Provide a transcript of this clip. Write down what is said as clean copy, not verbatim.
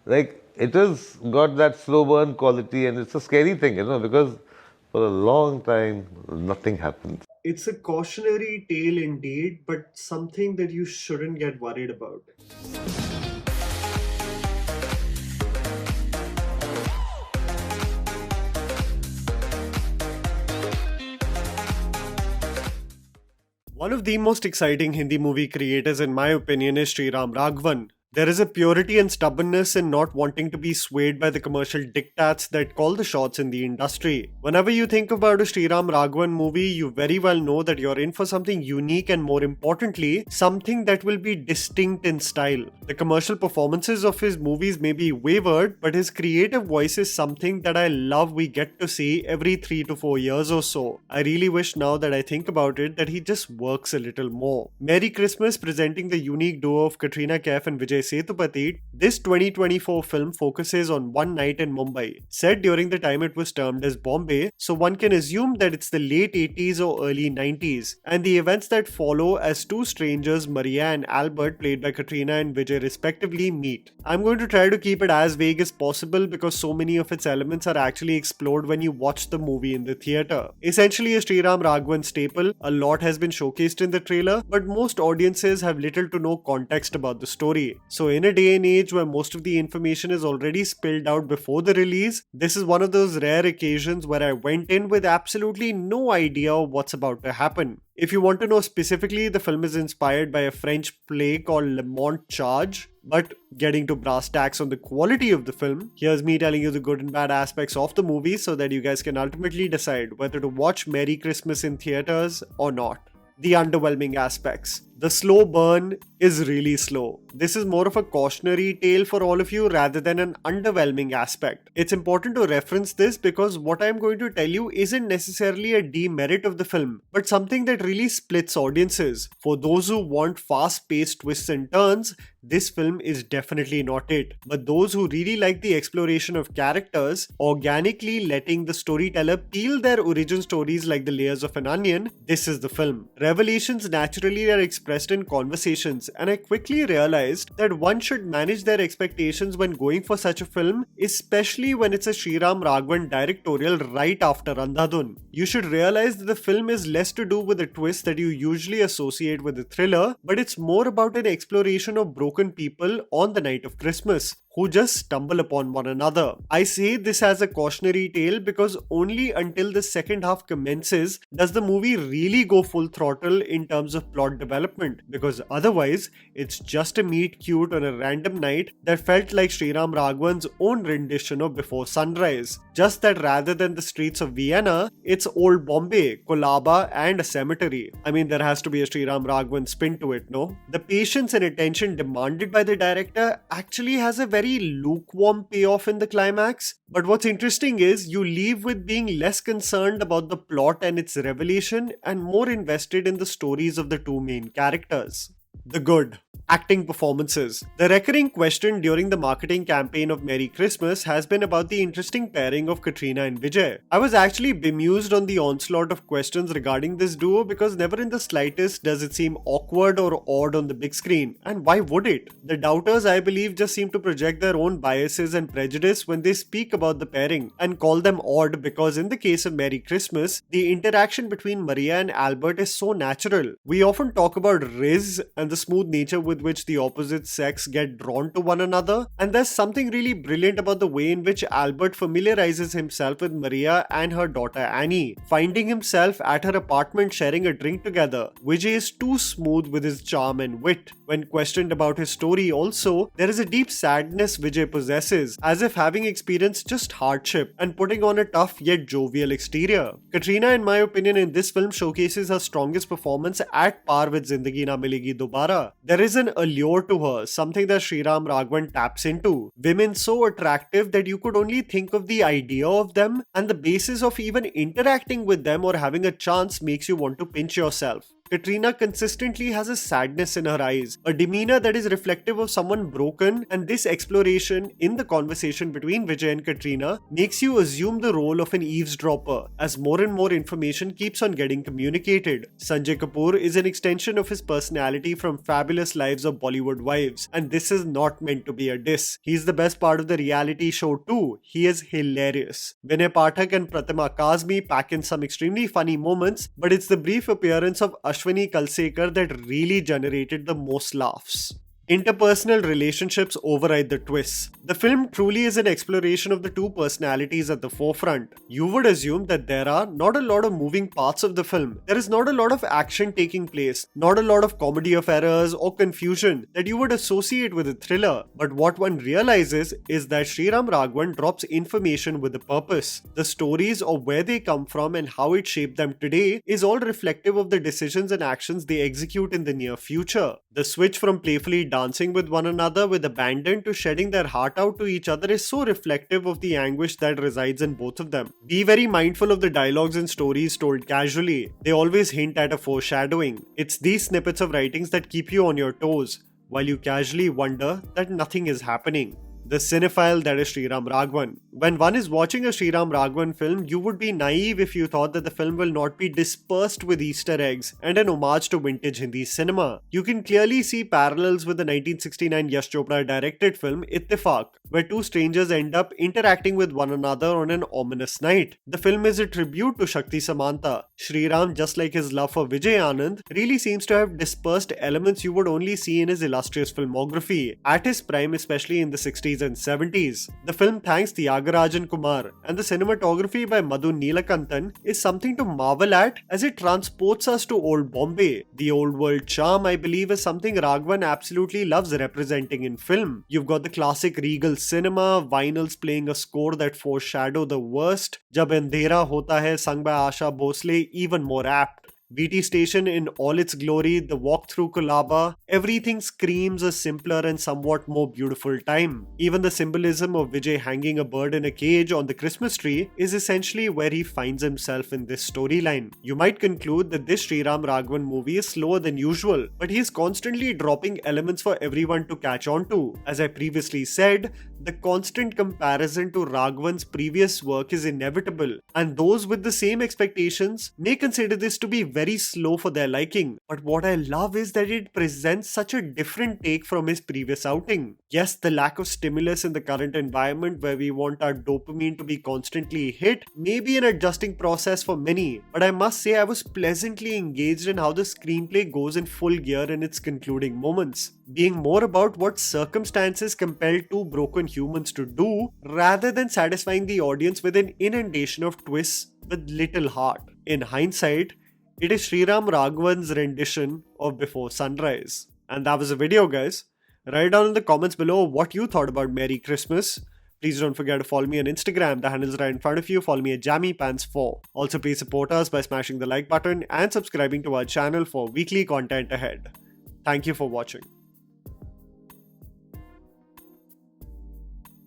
Like, it has got that slow burn quality, and it's a scary thing, because for a long time, nothing happens. It's a cautionary tale indeed, but something that you shouldn't get worried about. One of the most exciting Hindi movie creators, in my opinion, is Sriram Raghavan. There is a purity and stubbornness in not wanting to be swayed by the commercial diktats that call the shots in the industry. Whenever you think about a Sriram Raghavan movie, you very well know that you're in for something unique and, more importantly, something that will be distinct in style. The commercial performances of his movies may be wavered, but his creative voice is something that I love we get to see every 3 to 4 years or so. I really wish, now that I think about it, that he just works a little more. Merry Christmas, presenting the unique duo of Katrina Kaif and Vijay Sethupathi, this 2024 film focuses on one night in Mumbai, set during the time it was termed as Bombay, so one can assume that it's the late 80s or early 90s, and the events that follow as two strangers, Maria and Albert, played by Katrina and Vijay respectively, meet. I'm going to try to keep it as vague as possible because so many of its elements are actually explored when you watch the movie in the theatre. Essentially a Sriram Raghavan staple, a lot has been showcased in the trailer, but most audiences have little to no context about the story. So in a day and age where most of the information is already spilled out before the release, this is one of those rare occasions where I went in with absolutely no idea of what's about to happen. If you want to know specifically, the film is inspired by a French play called Le Mont Charge. But getting to brass tacks on the quality of the film, here's me telling you the good and bad aspects of the movie so that you guys can ultimately decide whether to watch Merry Christmas in theaters or not. The underwhelming aspects. The slow burn is really slow. This is more of a cautionary tale for all of you rather than an underwhelming aspect. It's important to reference this because what I'm going to tell you isn't necessarily a demerit of the film, but something that really splits audiences. For those who want fast-paced twists and turns, this film is definitely not it. But those who really like the exploration of characters, organically letting the storyteller peel their origin stories like the layers of an onion, this is the film. Revelations naturally are expressed in conversations, and I quickly realized that one should manage their expectations when going for such a film, especially when it's a Sriram Raghavan directorial right after Andhadhun. You should realize that the film is less to do with the twist that you usually associate with a thriller, but it's more about an exploration of broken people on the night of Christmas who just stumble upon one another. I say this as a cautionary tale because only until the second half commences does the movie really go full throttle in terms of plot development, because otherwise it's just a meet cute on a random night that felt like Sriram Raghavan's own rendition of Before Sunrise. Just that rather than the streets of Vienna, it's old Bombay, Kolaba and a cemetery. I mean, there has to be a Sriram Raghavan spin to it, no? The patience and attention demanded by the director actually has a very lukewarm payoff in the climax. But what's interesting is you leave with being less concerned about the plot and its revelation and more invested in the stories of the two main characters. The good. Acting performances. The recurring question during the marketing campaign of Merry Christmas has been about the interesting pairing of Katrina and Vijay. I was actually bemused on the onslaught of questions regarding this duo because never in the slightest does it seem awkward or odd on the big screen. And why would it? The doubters, I believe, just seem to project their own biases and prejudice when they speak about the pairing and call them odd because in the case of Merry Christmas, the interaction between Maria and Albert is so natural. We often talk about Riz and the smooth nature with which the opposite sex get drawn to one another, and there's something really brilliant about the way in which Albert familiarizes himself with Maria and her daughter Annie, finding himself at her apartment sharing a drink together. Vijay is too smooth with his charm and wit. When questioned about his story also, there is a deep sadness Vijay possesses, as if having experienced just hardship and putting on a tough yet jovial exterior. Katrina, in my opinion, in this film showcases her strongest performance at par with Zindagi Na Milegi Dobara. There is an allure to her, something that Sriram Raghavan taps into. Women so attractive that you could only think of the idea of them, and the basis of even interacting with them or having a chance makes you want to pinch yourself. Katrina consistently has a sadness in her eyes, a demeanor that is reflective of someone broken, and this exploration in the conversation between Vijay and Katrina makes you assume the role of an eavesdropper as more and more information keeps on getting communicated. Sanjay Kapoor is an extension of his personality from Fabulous Lives of Bollywood Wives, and this is not meant to be a diss. He's the best part of the reality show too. He is hilarious. Vinay Pathak and Pratima Kazmi pack in some extremely funny moments, but it's the brief appearance of Ashwini Kalsekar that really generated the most laughs. Interpersonal relationships override the twists. The film truly is an exploration of the two personalities at the forefront. You would assume that there are not a lot of moving parts of the film. There is not a lot of action taking place, not a lot of comedy of errors or confusion that you would associate with a thriller. But what one realizes is that Sriram Raghavan drops information with a purpose. The stories of where they come from and how it shaped them today is all reflective of the decisions and actions they execute in the near future. The switch from playfully dancing with one another with abandon to shedding their heart out to each other is so reflective of the anguish that resides in both of them. Be very mindful of the dialogues and stories told casually. They always hint at a foreshadowing. It's these snippets of writings that keep you on your toes, while you casually wonder that nothing is happening. The cinephile that is Sriram Raghavan. When one is watching a Sriram Raghavan film, you would be naive if you thought that the film will not be dispersed with Easter eggs and an homage to vintage Hindi cinema. You can clearly see parallels with the 1969 Yash Chopra directed film Ittifaq, where two strangers end up interacting with one another on an ominous night. The film is a tribute to Shakti Samanta. Sriram, just like his love for Vijay Anand, really seems to have dispersed elements you would only see in his illustrious filmography, at his prime especially in the 60s and 70s. The film thanks Tyagarajan Kumar, and the cinematography by Madhu Neelakantan is something to marvel at as it transports us to old Bombay. The old world charm, I believe, is something Raghavan absolutely loves representing in film. You've got the classic regal cinema, vinyls playing a score that foreshadow the worst. Jab Andhera Hota Hai sung by Asha Bhosle, even more apt. VT Station in all its glory, the walk through Kolaba, everything screams a simpler and somewhat more beautiful time. Even the symbolism of Vijay hanging a bird in a cage on the Christmas tree is essentially where he finds himself in this storyline. You might conclude that this Sriram Raghavan movie is slower than usual, but he is constantly dropping elements for everyone to catch on to. As I previously said, the constant comparison to Raghavan's previous work is inevitable, and those with the same expectations may consider this to be very slow for their liking. But what I love is that it presents such a different take from his previous outing. Yes, the lack of stimulus in the current environment where we want our dopamine to be constantly hit may be an adjusting process for many, but I must say I was pleasantly engaged in how the screenplay goes in full gear in its concluding moments, being more about what circumstances compel two broken humans to do rather than satisfying the audience with an inundation of twists with little heart. In hindsight, it is Sriram Raghavan's rendition of Before Sunrise. And that was the video, guys. Write down in the comments below what you thought about Merry Christmas. Please don't forget to follow me on Instagram. The handle is right in front of you. Follow me at JammyPants4. Also, please support us by smashing the like button and subscribing to our channel for weekly content ahead. Thank you for watching.